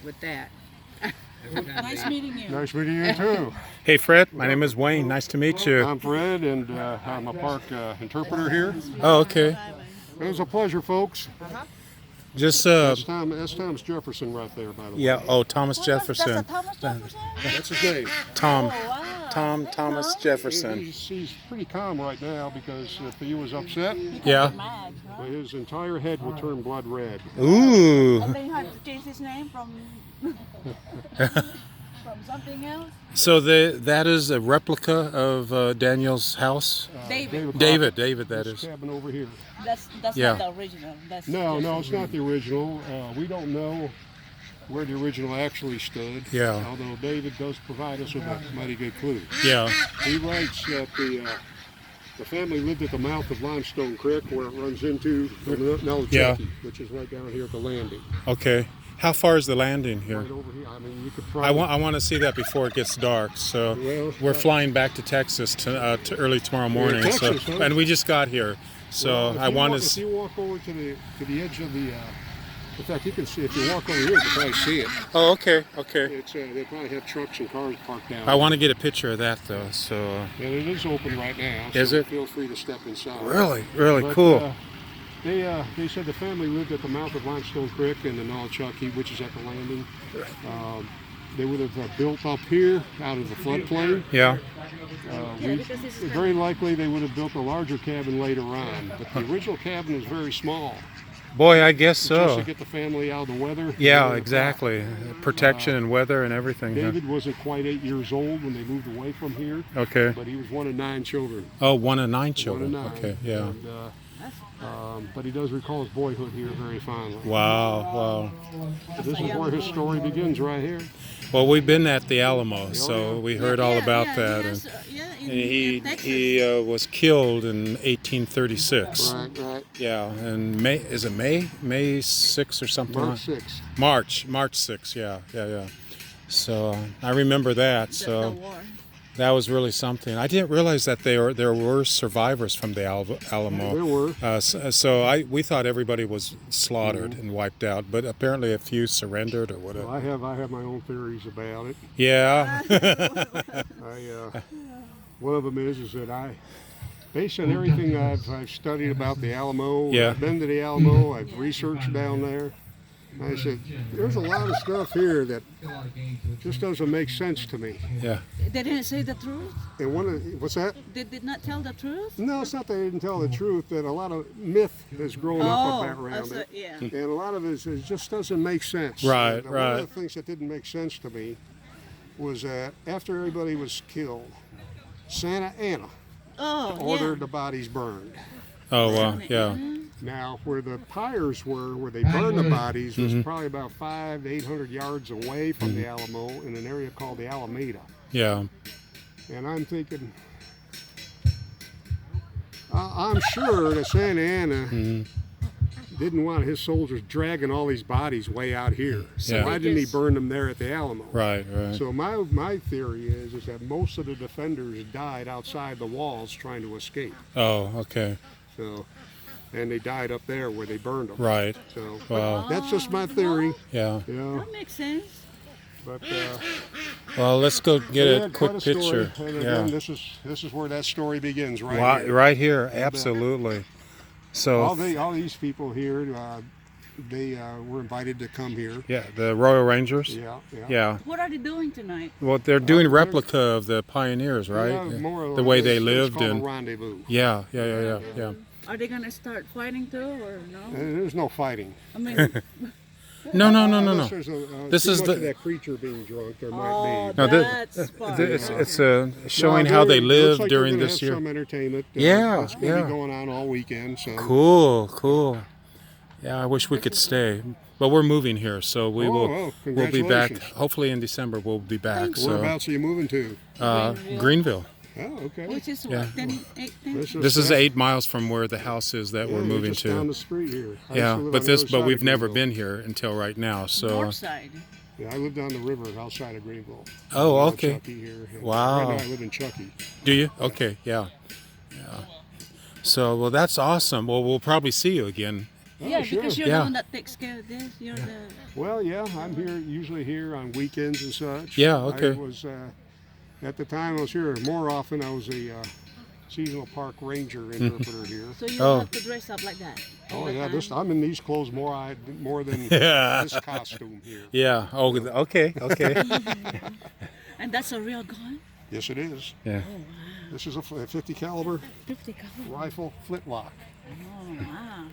with that. Nice meeting you. Nice meeting you too. Hey Fred, my name is Wayne. Nice to meet you. I'm Fred, and I'm a park interpreter here. Oh, okay. It was a pleasure, folks. Just That's Thomas Jefferson right there, by the way. yeah. Oh, Thomas Jefferson. That's a Thomas Jefferson? That's his name. Tom. Oh, wow. Thomas Jefferson. He's pretty calm right now because if he was upset, Yeah. Mad, huh? his entire head would turn blood red. Ooh. And they had to change his name from something else? So that is a replica of Daniel's house. David. Crockett, David, that this is. cabin over here. That's Yeah. not the original. That's No, just- it's not the original. We don't know where the original actually stood. Yeah. Although David does provide us with a mighty good clue. Yeah. He writes that the family lived at the mouth of Limestone Creek, where it runs into the Nullichucky, which is right down here at the landing. Okay. How far is the landing here? Right over here. I mean, you could I probably. want to see that before it gets dark. So Well, we're flying back to Texas to early tomorrow morning. Texas, huh? And we just got here. So If I you want walk- to. If you walk over to the edge of the. In fact, you can see if you walk over here, you can probably see it. Oh, okay. Okay. It's they probably have trucks and cars parked down. I want to get a picture of that though. So And it is open right now. Is so it? Feel free to step inside. really But, cool. They said the family lived at the mouth of Limestone Creek in the Nullichucky, which is at the landing. They would have built up here out of the floodplain. Yeah. because this is Very likely they would have built a larger cabin later on, but the original cabin is very small, Boy, I guess just so. to get the family out of the weather. Yeah, exactly. Protection and weather and everything. huh? David wasn't quite 8 years old when they moved away from here, Okay. but he was one of 9 children. Oh, one of 9 children. One of 9. Okay. Yeah. And, but he does recall his boyhood here very fondly. Wow. This is where his story begins, right here. Well, we've been at the Alamo, so we heard all about that. And he was killed in 1836. Right. Yeah, and is it May 6 or something? March 6th. March 6. Yeah. So I remember that. So that was really something. I didn't realize that there were survivors from the Alamo. There were. We thought everybody was slaughtered and wiped out, but apparently a few surrendered or whatever. Well, I have my own theories about it. Yeah. One of them is that based on everything I've studied about the Alamo, Yeah. I've been to the Alamo, I've researched down there. I said, there's a lot of stuff here that just doesn't make sense to me. Yeah. They didn't say the truth? And what's that? They did not tell the truth? No, it's not that they didn't tell the truth, that a lot of myth has grown up around it. yeah. And a lot of it just doesn't make sense. Right, And One of the things that didn't make sense to me was that after everybody was killed, Santa Anna ordered the bodies burned. Oh, wow. Yeah. Now, where the pyres were, where they burned the bodies, was probably about 500 to 800 yards away from the Alamo in an area called the Alameda. Yeah. And I'm thinking, I'm sure that Santa Anna didn't want his soldiers dragging all these bodies way out here. So Yeah. why didn't he burn them there at the Alamo? Right. So my theory is that most of the defenders died outside the walls trying to escape. Oh, okay. So, and they died up there where they burned them. Right. So Wow. that's just my theory. Yeah. That makes sense. But Well, let's go get they a had quick quite a story. picture. And Yeah. again, this is where that story begins, right Wow, here. right here. Absolutely. So. All these people here, they were invited to come here. Yeah, the Royal Rangers. Yeah. Yeah. What are they doing tonight? Well, they're doing replica of the pioneers, right? Yeah, more or The way less. they It's lived called a and. rendezvous. Yeah. Are they going to start fighting too, or no? There's no fighting. I mean, No. Unless there's This too is much the- of that creature being drunk. There oh, might be. No, that's fun. It's showing No, how they it looks lived like during they're gonna this have year. Some entertainment. Yeah, It's going to yeah. be going on all weekend. So. Cool. Yeah, I wish we could stay, but we're moving here, so we'll be back. Congratulations. Hopefully in December we'll be back. So Whereabouts are you moving to? Greenville. Oh, okay. Which is Yeah. what, 10? This is 8 miles from where the house is that we're you're moving just down to. the street here. I used Yeah, to live on but the other side we've of never Greenville. been here until right now. So North side. Yeah, I lived on the river outside of Greenville. Oh, I live in okay. Chucky here. And Wow. Right now I live in Chucky. Do you? Okay, yeah. So well, that's awesome. Well, we'll probably see you again Yeah, sure. because you're Yeah. the one that takes care of this. You're the. Well, yeah, I'm usually here on weekends and such. Yeah, okay. I was, at the time I was here more often, I was a seasonal park ranger interpreter here. So you Oh. have to dress up like that. all Oh the yeah, time? I'm in these clothes more than Yeah. this costume here. Yeah. Oh, okay. Okay. And that's a real gun. Yes, it is. Yeah. Oh wow. This is a 50 caliber 50 caliber. rifle flintlock. Oh wow.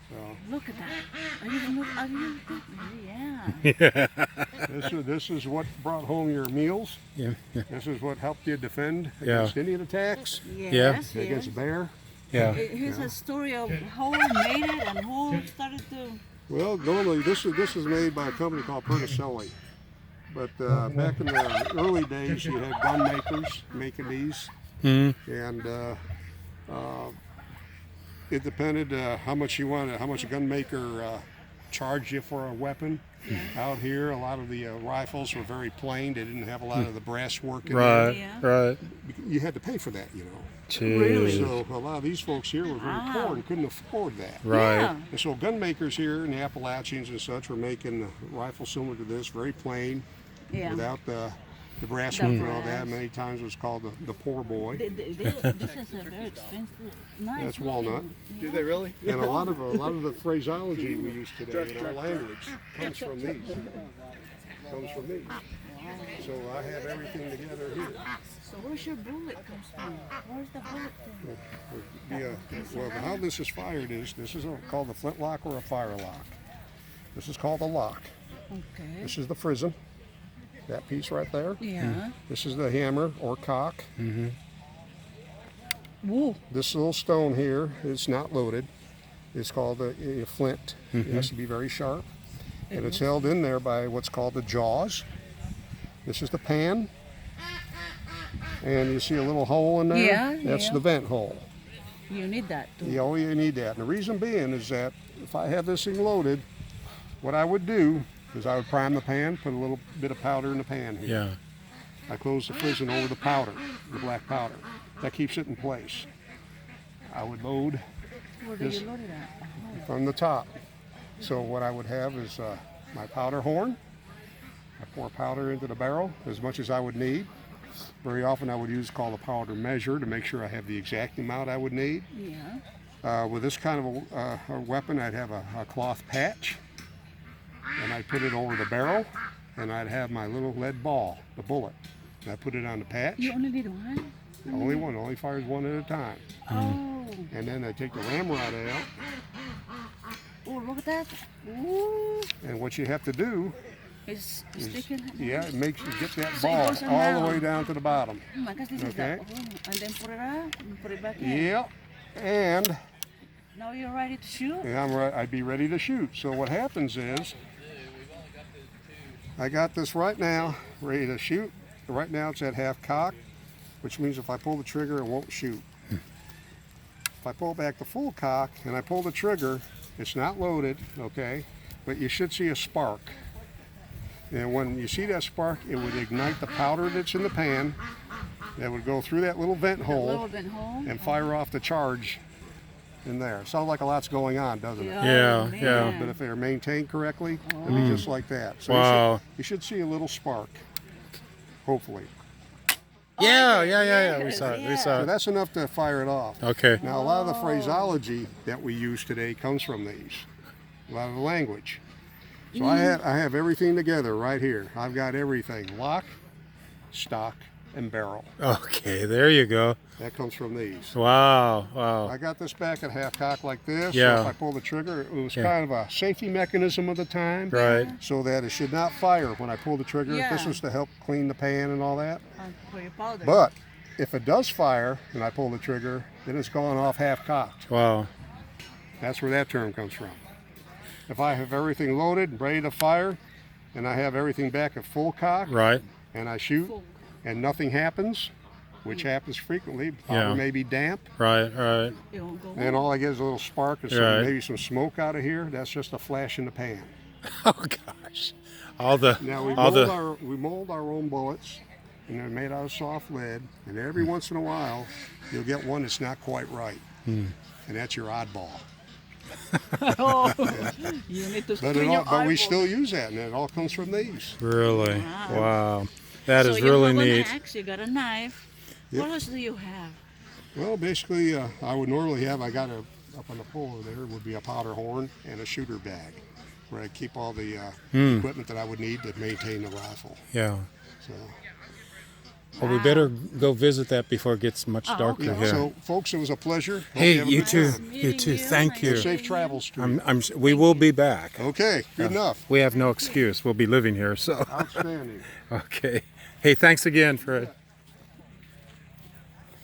So Look at that. Are you? Yeah. this is what brought home your meals. Yeah. Yeah. This is what helped you defend Yeah. against Indian attacks, Yes. against bear. Yeah. Here's a story of how we made it and who started to. Well, normally this is made by a company called Pernicelli. But back in the early days, you had gun makers making these, and it depended how much you wanted, how much a gun maker charged you for a weapon. Out here, a lot of the rifles were very plain. They didn't have a lot of the brass work in Right. Yeah. Right. there. You had to pay for that, you know. Jeez. So a lot of these folks here were very poor Wow. and couldn't afford that. Right. Yeah. And so gun makers here in the Appalachians and such were making rifles similar to this, very plain, Yeah. without the brass The work and all brass. that. Many times it was called the poor boy. This is a very expensive. Nice. That's walnut. Do they really? And a lot of the phraseology we use today in our language comes from these. Comes from these. So I have everything together here. So where's your bullet comes from? Where's the bullet from? Well, how this is fired is this is called the flintlock or a firelock. This is called a lock. Okay. This is the frizzen. That piece right there. Yeah. This is the hammer or cock. Whoa. This little stone here is not loaded. It's called a flint. It has to be very sharp. And it's held in there by what's called the jaws. This is the pan. And you see a little hole in there? Yeah, That's yeah. the vent hole. You need that too. You need that. And the reason being is that if I have this thing loaded, what I would do is I would prime the pan, put a little bit of powder in the pan here. Yeah. I close the frizzen over the powder, the black powder. That keeps it in place. I would load Where do this- you load it at? from the top. So what I would have is my powder horn. I pour powder into the barrel as much as I would need. Very often I would use called a powder measure to make sure I have the exact amount I would need. Yeah. With this kind of a weapon, I'd have a cloth patch, and I'd put it over the barrel, and I'd have my little lead ball, the bullet. And I put it on the patch. You only need one? Only one, only fires one at a time. Oh. And then I take the ramrod out, Oh, look at that. Ooh. and what you have to do It's sticking. yeah, it makes you get that So it ball goes all the around. way down to the bottom. Oh my gosh, this is Okay. that. Oh, and then put it out and put it back in. Yep. And Now you're ready to shoot? I'd be ready to shoot. So what happens is, I got this right now, ready to shoot. Right now it's at half cock, which means if I pull the trigger, it won't shoot. If I pull back the full cock and I pull the trigger, it's not loaded, okay? But you should see a spark. And when you see that spark, it would ignite the powder that's in the pan. That would go through that little vent hole Little bit home. and fire off the charge in there. Sounds like a lot's going on, doesn't it? Yeah, yeah. But if they're maintained correctly, it'll be just like that. So Wow. you should see a little spark, hopefully. Yeah. We saw it. We So saw it. that's enough to fire it off. Okay. Now, a lot of the phraseology that we use today comes from these. A lot of the language. So I have everything together right here. I've got everything: lock, stock, and barrel. Okay. There you go. That comes from these. Wow. Wow. I got this back at half cock like this. Yeah. So if I pull the trigger, it was kind of a safety mechanism of the time. Right. So that it should not fire when I pull the trigger. Yeah. This was to help clean the pan and all that. For your powder. But if it does fire and I pull the trigger, then it's gone off half cocked. Wow. That's where that term comes from. If I have everything loaded and ready to fire, and I have everything back at full cock, Right. and I shoot, and nothing happens, which happens frequently, powder Yeah. may be damp, Right. Right. It won't go and all I get is a little spark and Right. maybe some smoke out of here. That's just a flash in the pan. Oh gosh. All the. Now we mold our own bullets, and they're made out of soft lead. And every once in a while, you'll get one that's not quite right, and that's your oddball. Oh, you need to But, screen your but we eyeballs. still use that, and it all comes from these. Really? Wow. Wow. That is so really you have neat. An axe, you got a knife. Yep. What else do you have? Well, basically, I would normally have, up on the pole over there would be a powder horn and a shooter bag, where I keep all the equipment that I would need to maintain the rifle. Yeah. So, Well, we better go visit that before it gets much darker okay. here. so folks, it was a pleasure. Hope Hey, have a you good too. time. You too. Meeting Thank you. you. Safe travels to you. We will be back. Okay, good enough. We have no excuse. We'll be living here, so. Outstanding. Okay. Hey, thanks again, Fred.